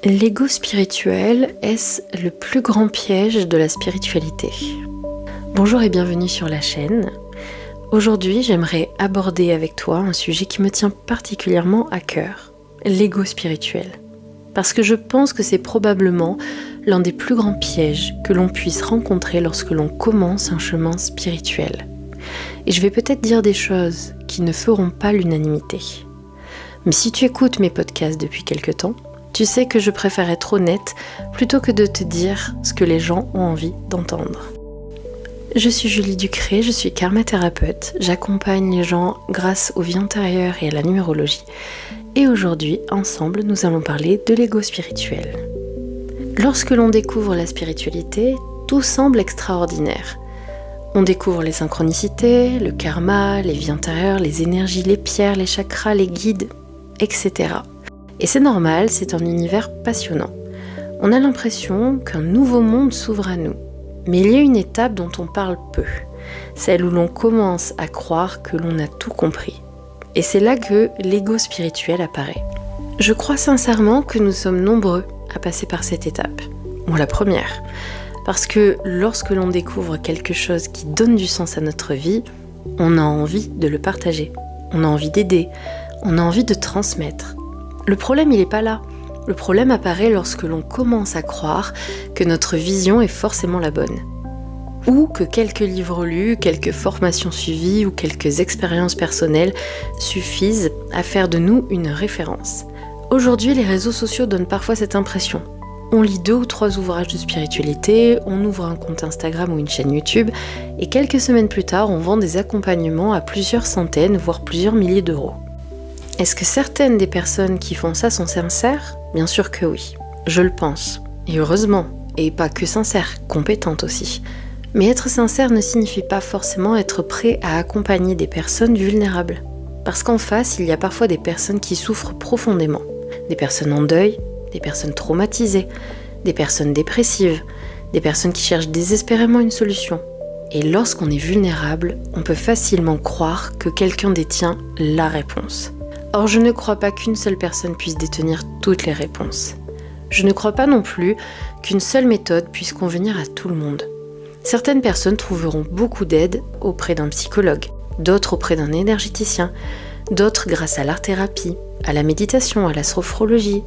L'ego spirituel, est-ce le plus grand piège de la spiritualité ? Bonjour et bienvenue sur la chaîne. Aujourd'hui, j'aimerais aborder avec toi un sujet qui me tient particulièrement à cœur, l'ego spirituel. Parce que je pense que c'est probablement l'un des plus grands pièges que l'on puisse rencontrer lorsque l'on commence un chemin spirituel. Et je vais peut-être dire des choses qui ne feront pas l'unanimité. Mais si tu écoutes mes podcasts depuis quelque temps, tu sais que je préfère être honnête plutôt que de te dire ce que les gens ont envie d'entendre. Je suis Julie Ducré, je suis karma-thérapeute. J'accompagne les gens grâce aux vies antérieures et à la numérologie. Et aujourd'hui, ensemble, nous allons parler de l'ego spirituel. Lorsque l'on découvre la spiritualité, tout semble extraordinaire. On découvre les synchronicités, le karma, les vies antérieures, les énergies, les pierres, les chakras, les guides, etc. Et c'est normal, c'est un univers passionnant. On a l'impression qu'un nouveau monde s'ouvre à nous. Mais il y a une étape dont on parle peu, celle où l'on commence à croire que l'on a tout compris. Et c'est là que l'ego spirituel apparaît. Je crois sincèrement que nous sommes nombreux à passer par cette étape. Bon, la première, parce que lorsque l'on découvre quelque chose qui donne du sens à notre vie, on a envie de le partager, on a envie d'aider, on a envie de transmettre. Le problème, il n'est pas là. Le problème apparaît lorsque l'on commence à croire que notre vision est forcément la bonne. Ou que quelques livres lus, quelques formations suivies ou quelques expériences personnelles suffisent à faire de nous une référence. Aujourd'hui, les réseaux sociaux donnent parfois cette impression. On lit 2 ou 3 ouvrages de spiritualité, on ouvre un compte Instagram ou une chaîne YouTube, et quelques semaines plus tard, on vend des accompagnements à plusieurs centaines, voire plusieurs milliers d'euros. Est-ce que certaines des personnes qui font ça sont sincères ? Bien sûr que oui, je le pense. Et heureusement, et pas que sincères, compétentes aussi. Mais être sincère ne signifie pas forcément être prêt à accompagner des personnes vulnérables. Parce qu'en face, il y a parfois des personnes qui souffrent profondément. Des personnes en deuil, des personnes traumatisées, des personnes dépressives, des personnes qui cherchent désespérément une solution. Et lorsqu'on est vulnérable, on peut facilement croire que quelqu'un détient la réponse. Or, je ne crois pas qu'une seule personne puisse détenir toutes les réponses. Je ne crois pas non plus qu'une seule méthode puisse convenir à tout le monde. Certaines personnes trouveront beaucoup d'aide auprès d'un psychologue, d'autres auprès d'un énergéticien, d'autres grâce à l'art-thérapie, à la méditation, à la sophrologie,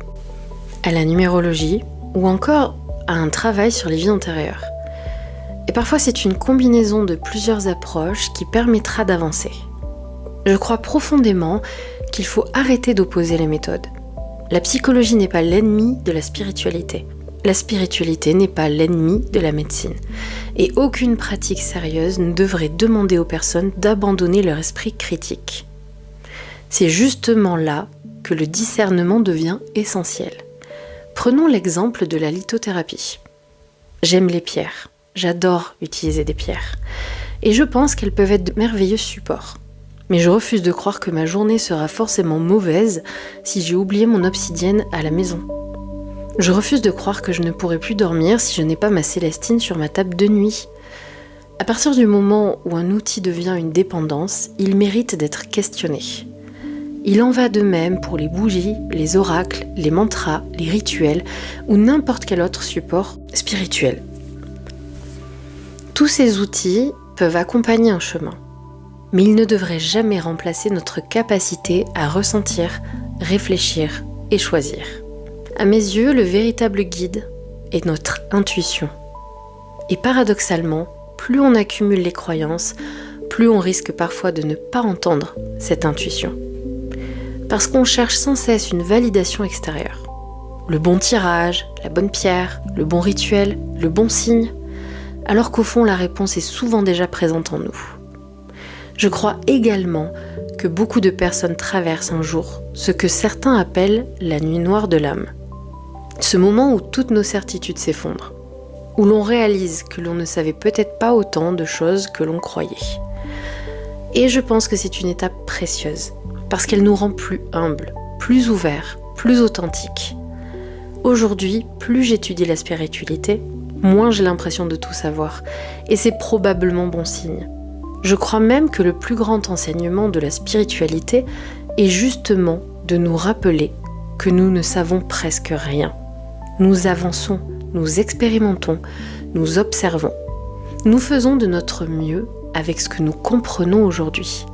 à la numérologie ou encore à un travail sur les vies antérieures. Et parfois, c'est une combinaison de plusieurs approches qui permettra d'avancer. Je crois profondément qu'il faut arrêter d'opposer les méthodes. La psychologie n'est pas l'ennemi de la spiritualité. La spiritualité n'est pas l'ennemi de la médecine. Et aucune pratique sérieuse ne devrait demander aux personnes d'abandonner leur esprit critique. C'est justement là que le discernement devient essentiel. Prenons l'exemple de la lithothérapie. J'aime les pierres. J'adore utiliser des pierres. Et je pense qu'elles peuvent être de merveilleux supports. Mais je refuse de croire que ma journée sera forcément mauvaise si j'ai oublié mon obsidienne à la maison. Je refuse de croire que je ne pourrai plus dormir si je n'ai pas ma célestine sur ma table de nuit. À partir du moment où un outil devient une dépendance, il mérite d'être questionné. Il en va de même pour les bougies, les oracles, les mantras, les rituels ou n'importe quel autre support spirituel. Tous ces outils peuvent accompagner un chemin. Mais il ne devrait jamais remplacer notre capacité à ressentir, réfléchir et choisir. À mes yeux, le véritable guide est notre intuition. Et paradoxalement, plus on accumule les croyances, plus on risque parfois de ne pas entendre cette intuition. Parce qu'on cherche sans cesse une validation extérieure. Le bon tirage, la bonne pierre, le bon rituel, le bon signe, alors qu'au fond la réponse est souvent déjà présente en nous. Je crois également que beaucoup de personnes traversent un jour ce que certains appellent la nuit noire de l'âme. Ce moment où toutes nos certitudes s'effondrent, où l'on réalise que l'on ne savait peut-être pas autant de choses que l'on croyait. Et je pense que c'est une étape précieuse, parce qu'elle nous rend plus humbles, plus ouverts, plus authentiques. Aujourd'hui, plus j'étudie la spiritualité, moins j'ai l'impression de tout savoir, et c'est probablement bon signe. Je crois même que le plus grand enseignement de la spiritualité est justement de nous rappeler que nous ne savons presque rien. Nous avançons, nous expérimentons, nous observons. Nous faisons de notre mieux avec ce que nous comprenons aujourd'hui.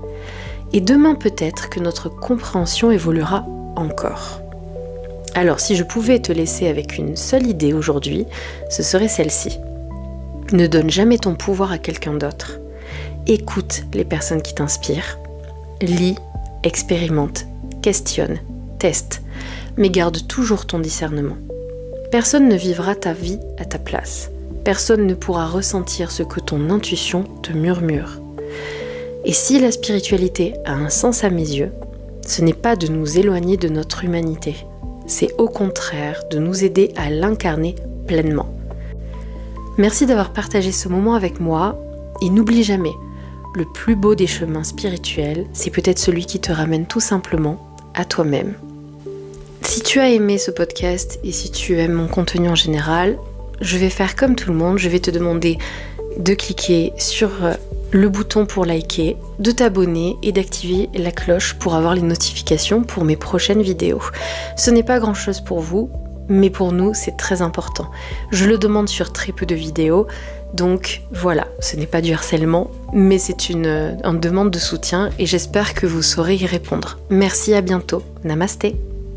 Et demain peut-être que notre compréhension évoluera encore. Alors si je pouvais te laisser avec une seule idée aujourd'hui, ce serait celle-ci. Ne donne jamais ton pouvoir à quelqu'un d'autre. Écoute les personnes qui t'inspirent. Lis, expérimente, questionne, teste, mais garde toujours ton discernement. Personne ne vivra ta vie à ta place. Personne ne pourra ressentir ce que ton intuition te murmure. Et si la spiritualité a un sens à mes yeux, ce n'est pas de nous éloigner de notre humanité. C'est au contraire de nous aider à l'incarner pleinement. Merci d'avoir partagé ce moment avec moi et n'oublie jamais, le plus beau des chemins spirituels, c'est peut-être celui qui te ramène tout simplement à toi-même. Si tu as aimé ce podcast et si tu aimes mon contenu en général, je vais faire comme tout le monde, je vais te demander de cliquer sur le bouton pour liker, de t'abonner et d'activer la cloche pour avoir les notifications pour mes prochaines vidéos. Ce n'est pas grand-chose pour vous, mais pour nous, c'est très important. Je le demande sur très peu de vidéos, donc voilà, ce n'est pas du harcèlement, mais c'est une demande de soutien et j'espère que vous saurez y répondre. Merci, à bientôt. Namasté.